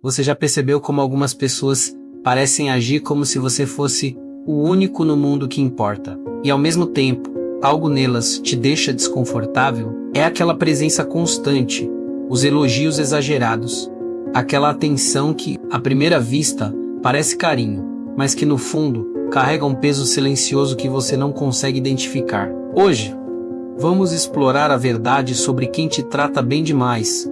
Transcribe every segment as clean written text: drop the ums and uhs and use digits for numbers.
Você já percebeu como algumas pessoas parecem agir como se você fosse o único no mundo que importa? E ao mesmo tempo, algo nelas te deixa desconfortável? É aquela presença constante, os elogios exagerados, aquela atenção que, à primeira vista, parece carinho, mas que no fundo carrega um peso silencioso que você não consegue identificar. Hoje, vamos explorar a verdade sobre quem te trata bem demais.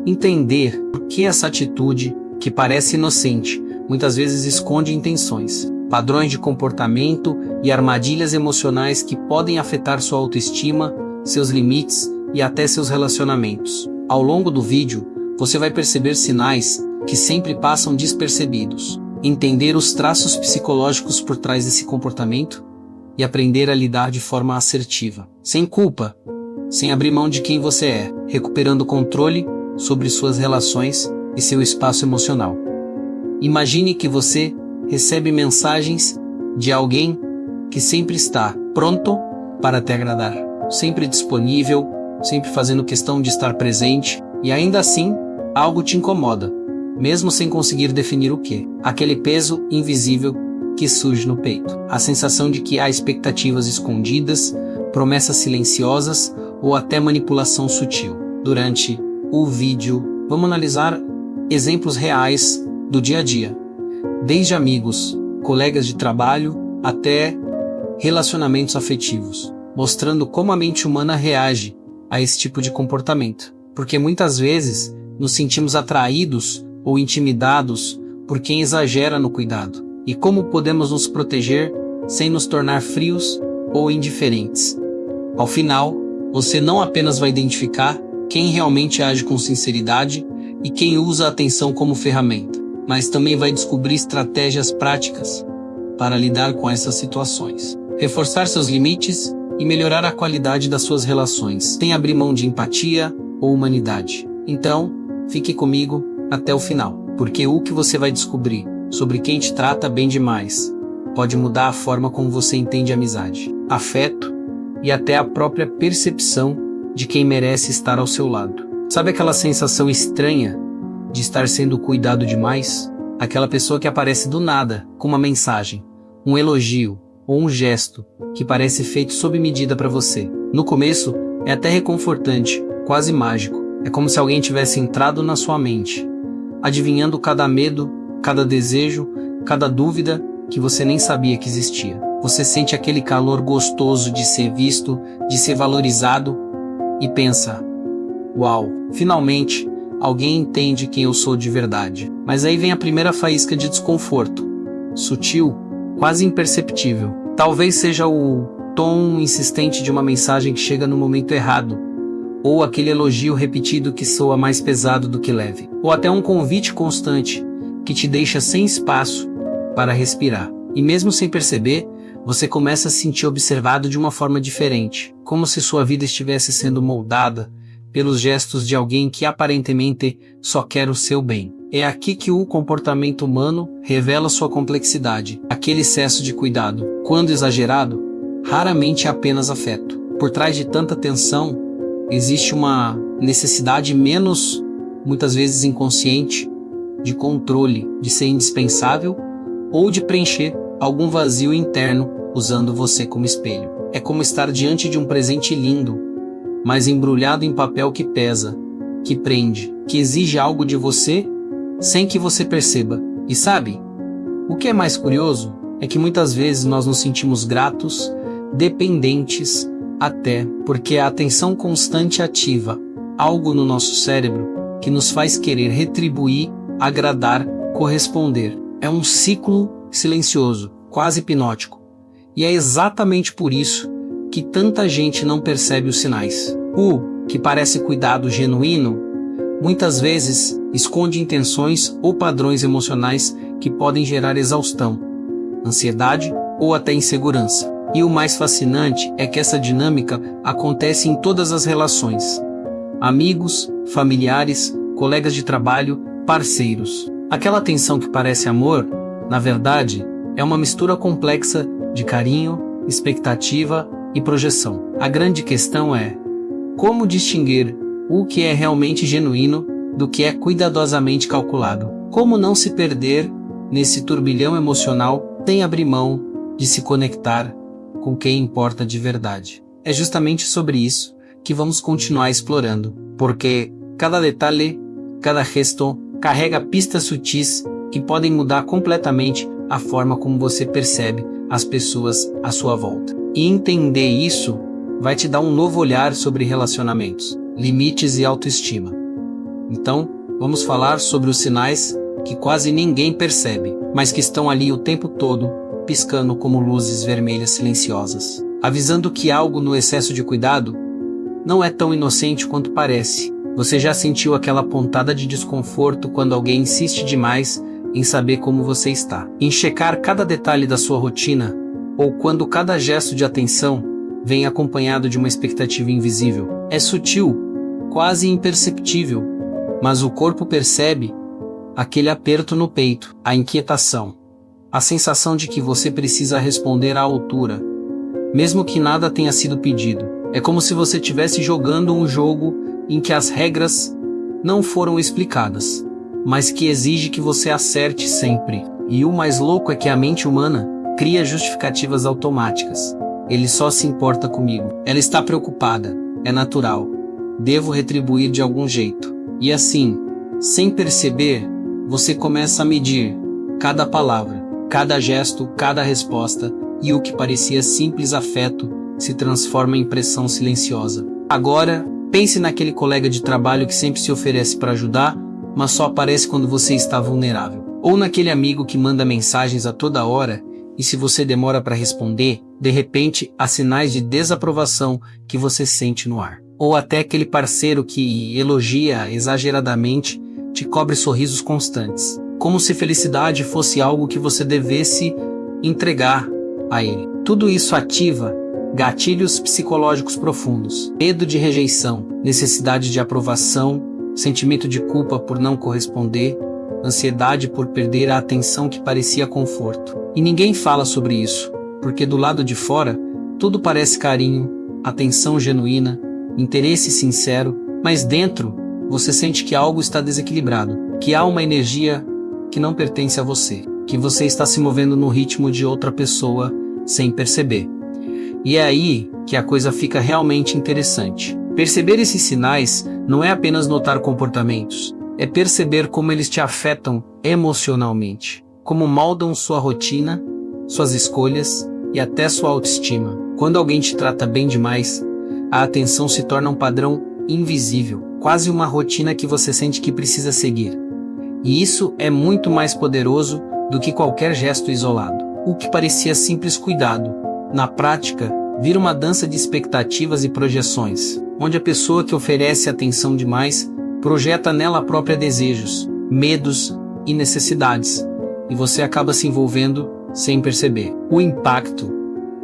Entender por que essa atitude, que parece inocente, muitas vezes esconde intenções, padrões de comportamento e armadilhas emocionais que podem afetar sua autoestima, seus limites e até seus relacionamentos. Ao longo do vídeo, você vai perceber sinais que sempre passam despercebidos, entender os traços psicológicos por trás desse comportamento e aprender a lidar de forma assertiva, sem culpa, sem abrir mão de quem você é, recuperando o controle sobre suas relações e seu espaço emocional. Imagine que você recebe mensagens de alguém que sempre está pronto para te agradar, sempre disponível, sempre fazendo questão de estar presente, e ainda assim algo te incomoda, mesmo sem conseguir definir o que. Aquele peso invisível que surge no peito, a sensação de que há expectativas escondidas, promessas silenciosas ou até manipulação sutil. Durante o vídeo, vamos analisar exemplos reais do dia a dia, desde amigos, colegas de trabalho, até relacionamentos afetivos, mostrando como a mente humana reage a esse tipo de comportamento. Porque muitas vezes nos sentimos atraídos ou intimidados por quem exagera no cuidado, e como podemos nos proteger sem nos tornar frios ou indiferentes. Ao final, você não apenas vai identificar quem realmente age com sinceridade e quem usa a atenção como ferramenta, mas também vai descobrir estratégias práticas para lidar com essas situações, reforçar seus limites e melhorar a qualidade das suas relações, sem abrir mão de empatia ou humanidade. Então, fique comigo até o final, porque o que você vai descobrir sobre quem te trata bem demais pode mudar a forma como você entende amizade, afeto e até a própria percepção de quem merece estar ao seu lado. Sabe aquela sensação estranha de estar sendo cuidado demais? Aquela pessoa que aparece do nada com uma mensagem, um elogio ou um gesto que parece feito sob medida para você. No começo, é até reconfortante, quase mágico. É como se alguém tivesse entrado na sua mente, adivinhando cada medo, cada desejo, cada dúvida que você nem sabia que existia. Você sente aquele calor gostoso de ser visto, de ser valorizado e pensa: uau, finalmente alguém entende quem eu sou de verdade. Mas aí vem a primeira faísca de desconforto, sutil, quase imperceptível. Talvez seja o tom insistente de uma mensagem que chega no momento errado, ou aquele elogio repetido que soa mais pesado do que leve, ou até um convite constante que te deixa sem espaço para respirar. E mesmo sem perceber, você começa a se sentir observado de uma forma diferente, como se sua vida estivesse sendo moldada pelos gestos de alguém que aparentemente só quer o seu bem. É aqui que o comportamento humano revela sua complexidade. Aquele excesso de cuidado, quando exagerado, raramente é apenas afeto. Por trás de tanta tensão, existe uma necessidade muitas vezes inconsciente, de controle, de ser indispensável ou de preencher algum vazio interno usando você como espelho. É como estar diante de um presente lindo, mas embrulhado em papel que pesa, que prende, que exige algo de você sem que você perceba. E sabe, o que é mais curioso é que muitas vezes nós nos sentimos gratos, dependentes, até porque a atenção constante ativa algo no nosso cérebro que nos faz querer retribuir, agradar, corresponder. É um ciclo silencioso, quase hipnótico. E é exatamente por isso que tanta gente não percebe os sinais. O que parece cuidado genuíno, muitas vezes esconde intenções ou padrões emocionais que podem gerar exaustão, ansiedade ou até insegurança. E o mais fascinante é que essa dinâmica acontece em todas as relações: amigos, familiares, colegas de trabalho, parceiros. Aquela tensão que parece amor, na verdade, é uma mistura complexa de carinho, expectativa e projeção. A grande questão é como distinguir o que é realmente genuíno do que é cuidadosamente calculado. Como não se perder nesse turbilhão emocional sem abrir mão de se conectar com quem importa de verdade? É justamente sobre isso que vamos continuar explorando, porque cada detalhe, cada gesto carrega pistas sutis que podem mudar completamente a forma como você percebe as pessoas à sua volta. E entender isso vai te dar um novo olhar sobre relacionamentos, limites e autoestima. Então, vamos falar sobre os sinais que quase ninguém percebe, mas que estão ali o tempo todo, piscando como luzes vermelhas silenciosas, avisando que algo no excesso de cuidado não é tão inocente quanto parece. Você já sentiu aquela pontada de desconforto quando alguém insiste demais em saber como você está, em checar cada detalhe da sua rotina, ou quando cada gesto de atenção vem acompanhado de uma expectativa invisível? É sutil, quase imperceptível, mas o corpo percebe aquele aperto no peito, a inquietação, a sensação de que você precisa responder à altura, mesmo que nada tenha sido pedido. É como se você estivesse jogando um jogo em que as regras não foram explicadas, mas que exige que você acerte sempre. E o mais louco é que a mente humana cria justificativas automáticas. Ele só se importa comigo. Ela está preocupada. É natural. Devo retribuir de algum jeito. E assim, sem perceber, você começa a medir cada palavra, cada gesto, cada resposta, e o que parecia simples afeto se transforma em pressão silenciosa. Agora, pense naquele colega de trabalho que sempre se oferece para ajudar, mas só aparece quando você está vulnerável. Ou naquele amigo que manda mensagens a toda hora, e se você demora para responder, de repente há sinais de desaprovação que você sente no ar. Ou até aquele parceiro que elogia exageradamente, te cobre sorrisos constantes, como se felicidade fosse algo que você devesse entregar a ele. Tudo isso ativa gatilhos psicológicos profundos, medo de rejeição, necessidade de aprovação, sentimento de culpa por não corresponder, ansiedade por perder a atenção que parecia conforto. E ninguém fala sobre isso, porque do lado de fora, tudo parece carinho, atenção genuína, interesse sincero, mas dentro, você sente que algo está desequilibrado, que há uma energia que não pertence a você, que você está se movendo no ritmo de outra pessoa sem perceber. E é aí que a coisa fica realmente interessante. Perceber esses sinais não é apenas notar comportamentos, é perceber como eles te afetam emocionalmente, como moldam sua rotina, suas escolhas e até sua autoestima. Quando alguém te trata bem demais, a atenção se torna um padrão invisível, quase uma rotina que você sente que precisa seguir. E isso é muito mais poderoso do que qualquer gesto isolado. O que parecia simples cuidado, na prática, vira uma dança de expectativas e projeções, onde a pessoa que oferece atenção demais projeta nela própria desejos, medos e necessidades, e você acaba se envolvendo sem perceber. O impacto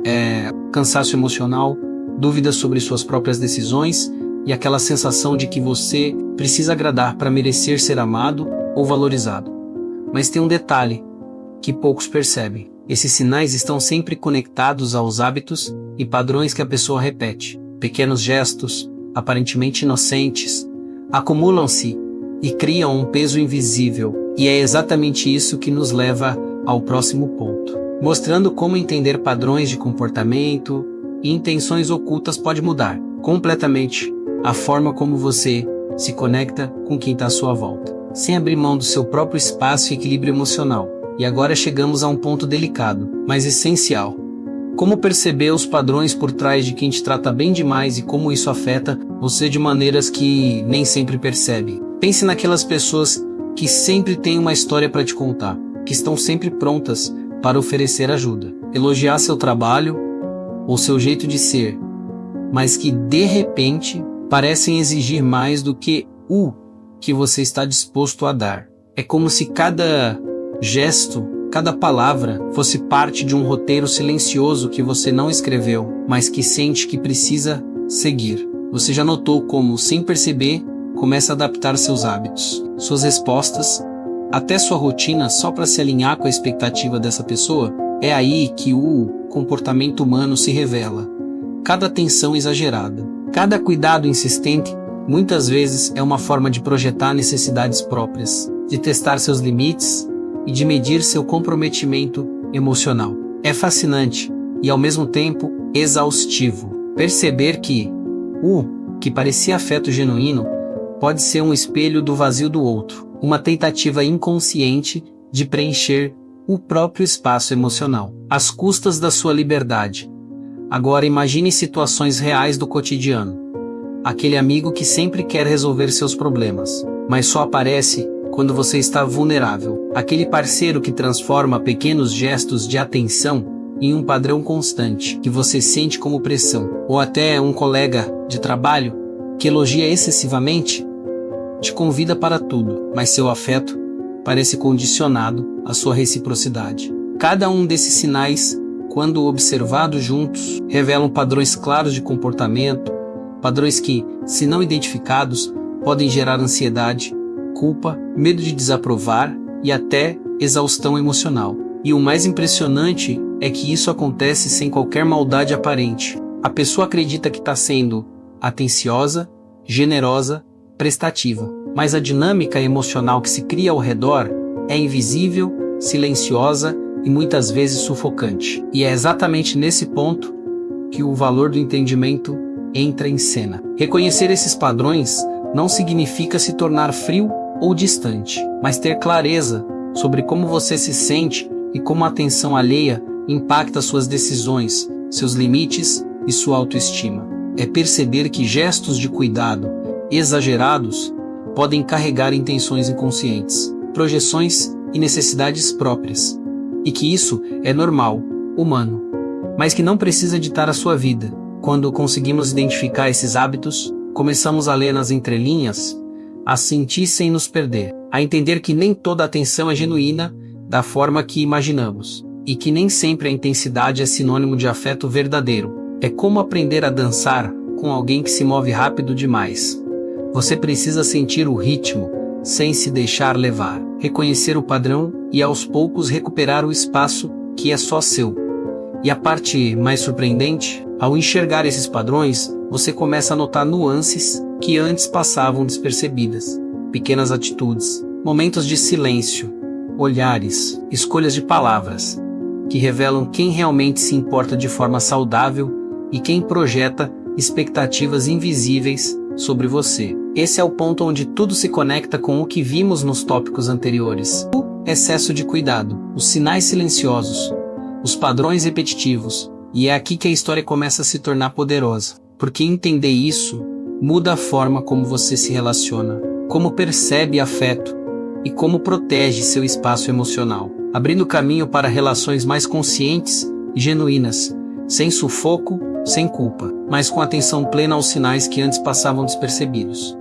é cansaço emocional, dúvidas sobre suas próprias decisões e aquela sensação de que você precisa agradar para merecer ser amado ou valorizado. Mas tem um detalhe que poucos percebem. Esses sinais estão sempre conectados aos hábitos e padrões que a pessoa repete. Pequenos gestos, aparentemente inocentes, acumulam-se e criam um peso invisível. E é exatamente isso que nos leva ao próximo ponto, mostrando como entender padrões de comportamento e intenções ocultas pode mudar completamente a forma como você se conecta com quem está à sua volta, sem abrir mão do seu próprio espaço e equilíbrio emocional. E agora chegamos a um ponto delicado, mas essencial. Como perceber os padrões por trás de quem te trata bem demais e como isso afeta você de maneiras que nem sempre percebe. Pense naquelas pessoas que sempre têm uma história para te contar, que estão sempre prontas para oferecer ajuda, elogiar seu trabalho ou seu jeito de ser, mas que de repente parecem exigir mais do que o que você está disposto a dar. É como se cada gesto, cada palavra fosse parte de um roteiro silencioso que você não escreveu, mas que sente que precisa seguir. Você já notou como, sem perceber, começa a adaptar seus hábitos, suas respostas, até sua rotina só para se alinhar com a expectativa dessa pessoa? É aí que o comportamento humano se revela. Cada atenção exagerada, cada cuidado insistente muitas vezes é uma forma de projetar necessidades próprias, de testar seus limites e de medir seu comprometimento emocional. É fascinante e ao mesmo tempo exaustivo perceber que o que parecia afeto genuíno pode ser um espelho do vazio do outro, uma tentativa inconsciente de preencher o próprio espaço emocional, às custas da sua liberdade. Agora imagine situações reais do cotidiano. Aquele amigo que sempre quer resolver seus problemas, mas só aparece quando você está vulnerável. Aquele parceiro que transforma pequenos gestos de atenção em um padrão constante, que você sente como pressão. Ou até um colega de trabalho que elogia excessivamente, te convida para tudo, mas seu afeto parece condicionado à sua reciprocidade. Cada um desses sinais, quando observados juntos, revelam padrões claros de comportamento, padrões que, se não identificados, podem gerar ansiedade, culpa, medo de desaprovar e até exaustão emocional. E o mais impressionante é que isso acontece sem qualquer maldade aparente. A pessoa acredita que está sendo atenciosa, generosa, prestativa, mas a dinâmica emocional que se cria ao redor é invisível, silenciosa e muitas vezes sufocante. E é exatamente nesse ponto que o valor do entendimento entra em cena. Reconhecer esses padrões não significa se tornar frio ou distante, mas ter clareza sobre como você se sente e como a atenção alheia impacta suas decisões, seus limites e sua autoestima. É perceber que gestos de cuidado exagerados podem carregar intenções inconscientes, projeções e necessidades próprias, e que isso é normal, humano, mas que não precisa ditar a sua vida. Quando conseguimos identificar esses hábitos, começamos a ler nas entrelinhas, a sentir sem nos perder, a entender que nem toda atenção é genuína da forma que imaginamos, e que nem sempre a intensidade é sinônimo de afeto verdadeiro. É como aprender a dançar com alguém que se move rápido demais. Você precisa sentir o ritmo, sem se deixar levar, reconhecer o padrão e aos poucos recuperar o espaço que é só seu. E a parte mais surpreendente, ao enxergar esses padrões, você começa a notar nuances que antes passavam despercebidas. Pequenas atitudes, momentos de silêncio, olhares, escolhas de palavras, que revelam quem realmente se importa de forma saudável e quem projeta expectativas invisíveis sobre você. Esse é o ponto onde tudo se conecta com o que vimos nos tópicos anteriores. O excesso de cuidado, os sinais silenciosos, os padrões repetitivos. E é aqui que a história começa a se tornar poderosa. Porque entender isso muda a forma como você se relaciona, como percebe afeto e como protege seu espaço emocional, abrindo caminho para relações mais conscientes e genuínas, sem sufoco, sem culpa, mas com atenção plena aos sinais que antes passavam despercebidos.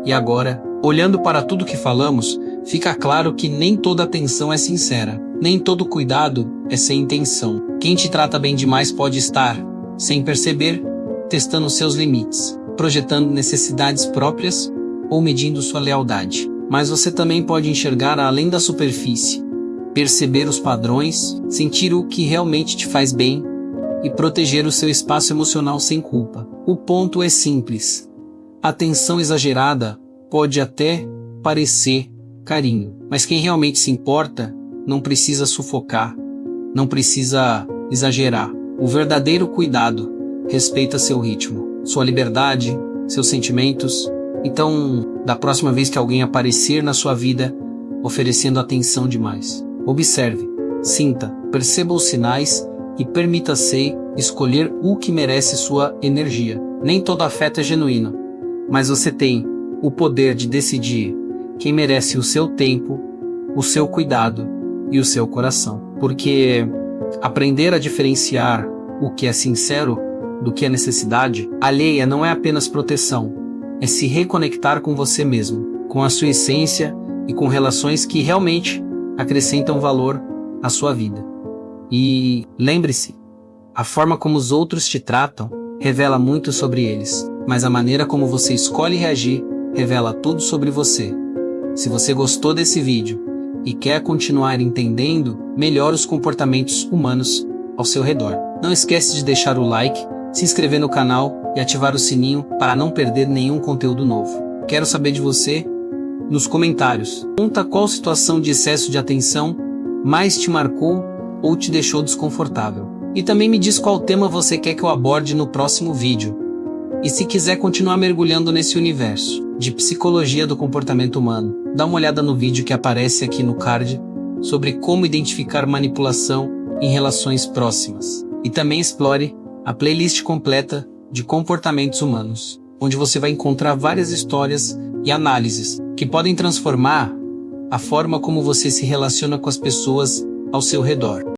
E agora, olhando para tudo que falamos, fica claro que nem toda atenção é sincera, nem todo cuidado é sem intenção. Quem te trata bem demais pode estar, sem perceber, testando seus limites, projetando necessidades próprias ou medindo sua lealdade. Mas você também pode enxergar além da superfície, perceber os padrões, sentir o que realmente te faz bem e proteger o seu espaço emocional sem culpa. O ponto é simples. A atenção exagerada pode até parecer carinho, mas quem realmente se importa não precisa sufocar, não precisa exagerar. O verdadeiro cuidado respeita seu ritmo, sua liberdade, seus sentimentos. Então, da próxima vez que alguém aparecer na sua vida oferecendo atenção demais, observe, sinta, perceba os sinais e permita-se escolher o que merece sua energia. Nem todo afeto é genuíno, mas você tem o poder de decidir quem merece o seu tempo, o seu cuidado e o seu coração. Porque aprender a diferenciar o que é sincero do que é necessidade alheia não é apenas proteção, é se reconectar com você mesmo, com a sua essência e com relações que realmente acrescentam valor à sua vida. E lembre-se, a forma como os outros te tratam revela muito sobre eles, mas a maneira como você escolhe reagir revela tudo sobre você. Se você gostou desse vídeo e quer continuar entendendo melhor os comportamentos humanos ao seu redor, não esquece de deixar o like, se inscrever no canal e ativar o sininho para não perder nenhum conteúdo novo. Quero saber de você nos comentários. Conta qual situação de excesso de atenção mais te marcou ou te deixou desconfortável. E também me diz qual tema você quer que eu aborde no próximo vídeo. E se quiser continuar mergulhando nesse universo de psicologia do comportamento humano, dá uma olhada no vídeo que aparece aqui no card sobre como identificar manipulação em relações próximas. E também explore a playlist completa de comportamentos humanos, onde você vai encontrar várias histórias e análises que podem transformar a forma como você se relaciona com as pessoas ao seu redor.